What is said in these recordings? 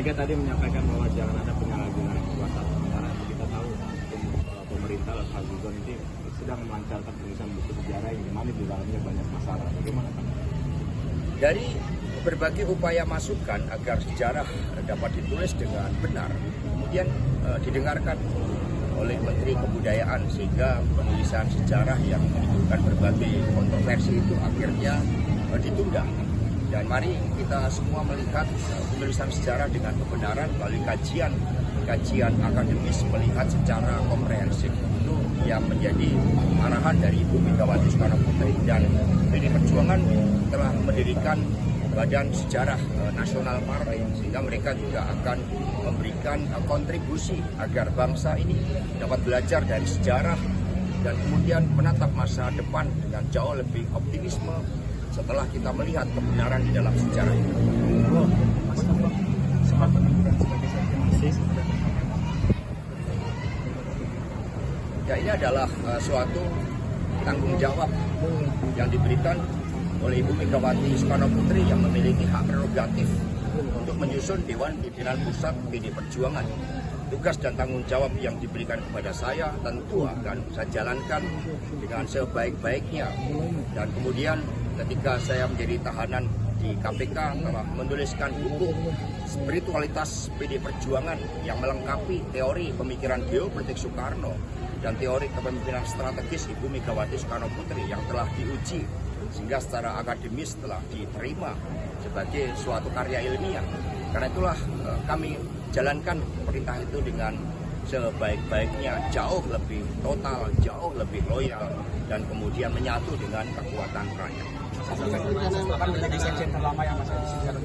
Mega tadi menyampaikan bahwa jangan ada penyalahgunaan kekuasaan. Karena kita tahu pemerintah Pak Guzon ini sedang melancarkan penulisan buku sejarah yang dimana di dalamnya banyak masalah. Bagaimana Pak? Dari berbagai upaya masukan agar sejarah dapat ditulis dengan benar, kemudian didengarkan oleh Menteri Kebudayaan, sehingga penulisan sejarah yang menimbulkan berbagai kontroversi itu akhirnya ditunda. Dan mari kita semua melihat penulisan sejarah dengan kebenaran melalui kajian akademis, melihat secara komprehensif. Itu yang menjadi arahan dari Ibu Megawati Soekarno Putri, dan PDI Perjuangan telah mendirikan Badan Sejarah Nasional Partai, sehingga mereka juga akan memberikan kontribusi agar bangsa ini dapat belajar dari sejarah dan kemudian menatap masa depan dengan jauh lebih optimisme setelah kita melihat kebenaran di dalam sejarah itu. Ya, ini adalah suatu tanggung jawab yang diberikan oleh Ibu Megawati Soekarno Putri yang memiliki hak prerogatif untuk menyusun Dewan Pimpinan Pusat PDI Perjuangan. Tugas dan tanggung jawab yang diberikan kepada saya tentu akan saya jalankan dengan sebaik-baiknya. Dan kemudian ketika saya menjadi tahanan di KPK, telah menuliskan buku Spiritualitas PDI Perjuangan yang melengkapi teori pemikiran geopolitik Soekarno dan teori kepemimpinan strategis Ibu Megawati Soekarno Putri yang telah diuji sehingga secara akademis telah diterima sebagai suatu karya ilmiah. Karena itulah kami jalankan perintah itu dengan sebaik-baiknya, jauh lebih total, jauh lebih loyal, dan kemudian menyatu dengan kekuatan rakyat. Akan menjadi sekjen terlama yang masih di dalam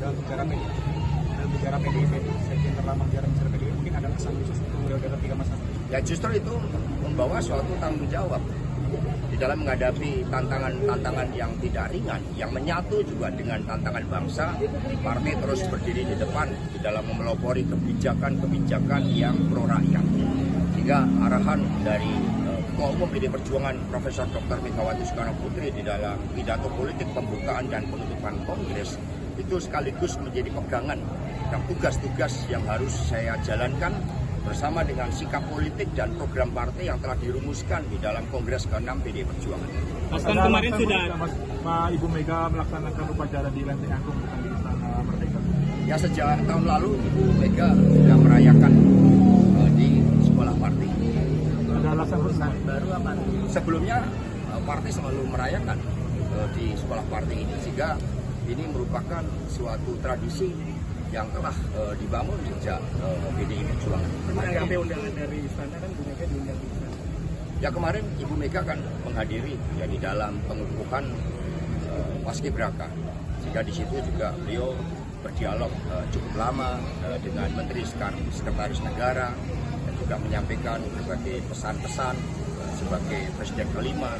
sejarah PDIP, sekjen terlama sejarah PDIP, mungkin ada kesan khusus untuk periode ketiga Mas? Ya, justru itu membawa suatu tanggung jawab di dalam menghadapi tantangan-tantangan yang tidak ringan, yang menyatu juga dengan tantangan bangsa. Partai terus berdiri di depan di dalam memelopori kebijakan-kebijakan yang pro rakyat. Sehingga arahan dari Ketua Umum PDI Perjuangan Profesor Dr. Megawati Soekarno Putri di dalam pidato politik pembukaan dan penutupan Kongres itu sekaligus menjadi pegangan dan tugas-tugas yang harus saya jalankan bersama dengan sikap politik dan program partai yang telah dirumuskan di dalam Kongres ke-6 PDI Perjuangan. Mas, kan kemarin sudah Ibu Mega melaksanakan upacara di Lenteng Agung, bukan di Istana Merdeka. Ya, sejak tahun lalu Ibu Mega sudah merayakan di sekolah partai. Ada alasan khusus baru apa? Sebelumnya partai selalu merayakan di sekolah partai ini, sehingga ini merupakan suatu tradisi yang telah dibangun sejak PDI Perjuangan. Kemarin ada undangan dari istana kan, Bu Mega diundang di istana. Ya, kemarin Ibu Mega kan menghadiri ya di dalam pengukuhan Paskibraka, sehingga di situ juga beliau berdialog cukup lama dengan Menteri Sekretaris Negara dan juga menyampaikan berbagai pesan-pesan sebagai Presiden kelima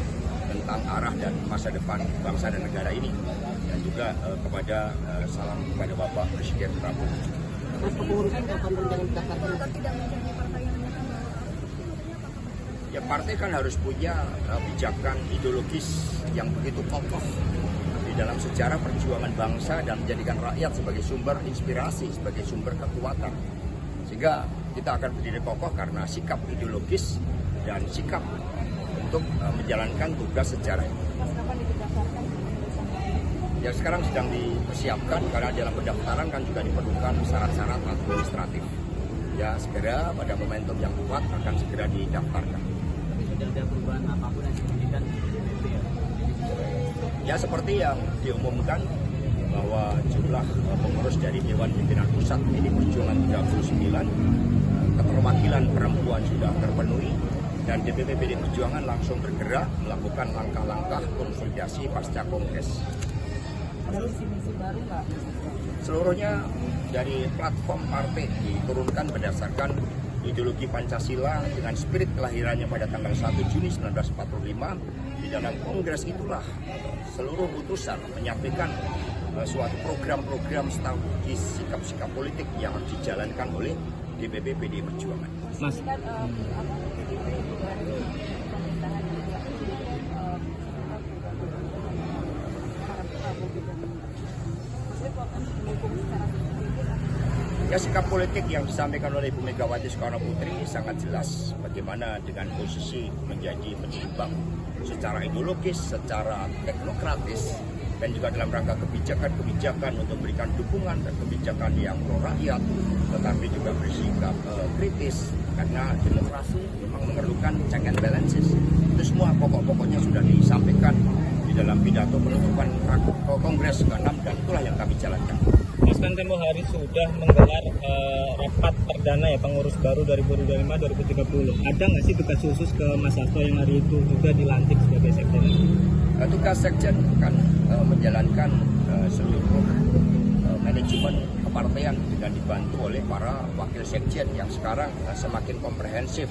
tentang arah dan masa depan bangsa dan negara ini, dan juga kepada salam kepada Bapak Presiden Prabowo. Mas, kepengurusan kapan rencana didaftarkan? Ya, partai kan harus punya pijakan ideologis yang begitu kokoh di dalam sejarah perjuangan bangsa dan menjadikan rakyat sebagai sumber inspirasi, sebagai sumber kekuatan. Sehingga kita akan berdiri kokoh karena sikap ideologis dan sikap untuk menjalankan tugas sejarah ini. Mas, kapan didaftarkan? Ya, sekarang sedang dipersiapkan karena dalam pendaftaran kan juga diperlukan syarat-syarat administratif. Ya, segera pada momentum yang tepat akan segera didaftarkan. Tapi sudah ada perubahan apapun yang signifikan di DPP ya? Ya, seperti yang diumumkan bahwa jumlah pengurus dari Dewan Pimpinan Pusat PDI Perjuangan 39, keterwakilan perempuan sudah terpenuhi, dan DPP PDI Perjuangan langsung bergerak melakukan langkah-langkah konsolidasi pasca Kongres. Ada visi-misi baru nggak? Seluruhnya dari platform partai diturunkan berdasarkan ideologi Pancasila dengan spirit kelahirannya pada tanggal 1 Juni 1945. Di dalam Kongres itulah seluruh utusan menyampaikan suatu program-program strategis sikap-sikap politik yang harus dijalankan oleh DPP PDI Perjuangan. Mas, kan PDIP juga pemerintahan juga para Prabowo juga maksudnya kok mendukung secara signifikan. Ya, sikap politik yang disampaikan oleh Ibu Megawati Soekarno Putri sangat jelas bagaimana dengan posisi menjadi penyeimbang secara ideologis, secara teknokratis, dan juga dalam rangka kebijakan-kebijakan untuk memberikan dukungan dan kebijakan yang pro rakyat, tetapi juga bersikap kritis karena demokrasi memang memerlukan check and balances. Itu semua pokok-pokoknya sudah disampaikan di dalam pidato penutupan Kongres ke-6 dan itulah yang kami jalankan. Mas, kan tempo hari sudah menggelar rapat perdana ya pengurus baru 2025-2030. Ada nggak sih tugas khusus ke Mas Hasto yang hari itu juga dilantik sebagai sekjen? Tugas sekjen akan menjalankan seluruh manajemen kepartaian dengan dibantu oleh para wakil sekjen yang sekarang semakin komprehensif.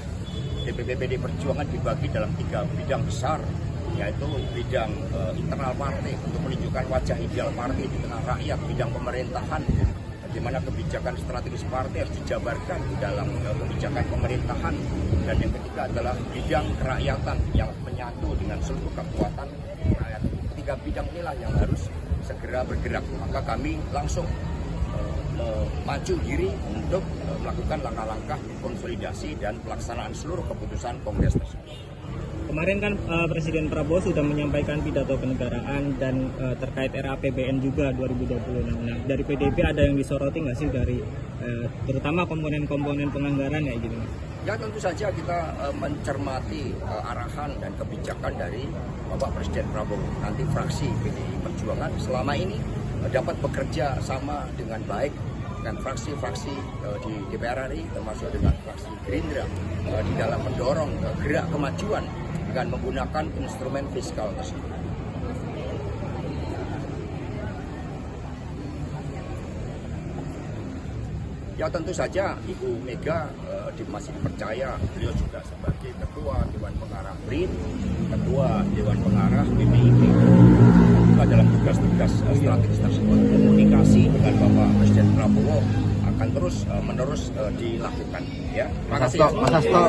DPP PD Perjuangan dibagi dalam 3 bidang besar, yaitu bidang internal partai untuk menunjukkan wajah ideal partai di tengah rakyat, bidang pemerintahan, bagaimana kebijakan strategis partai harus dijabarkan di dalam kebijakan pemerintahan, dan yang ketiga adalah bidang kerakyatan yang menyatu dengan seluruh kekuatan rakyat. 3 bidang inilah yang harus segera bergerak, maka kami langsung maju diri untuk melakukan langkah-langkah konsolidasi dan pelaksanaan seluruh keputusan Kongres tersebut. Kemarin kan Presiden Prabowo sudah menyampaikan pidato kenegaraan dan terkait RAPBN juga 2026. Nah, dari PDIP ada yang disoroti nggak sih dari terutama komponen-komponen penganggaran ya gitu? Ya, tentu saja kita mencermati arahan dan kebijakan dari Bapak Presiden Prabowo. Nanti fraksi PDI Perjuangan selama ini dapat bekerja sama dengan baik dengan fraksi-fraksi di DPR RI, termasuk dengan fraksi Gerindra di dalam mendorong gerak kemajuan dengan menggunakan instrumen fiskal tersebut. Ya, tentu saja Ibu Mega masih dipercaya, beliau juga sebagai Ketua Dewan Pengarah BRIN, Ketua Dewan Pengarah BPIP, juga dalam tugas-tugas strategis tersebut. Komunikasi dengan Bapak Presiden Prabowo akan terus menerus dilakukan. Ya, terima kasih. Mas Hasto.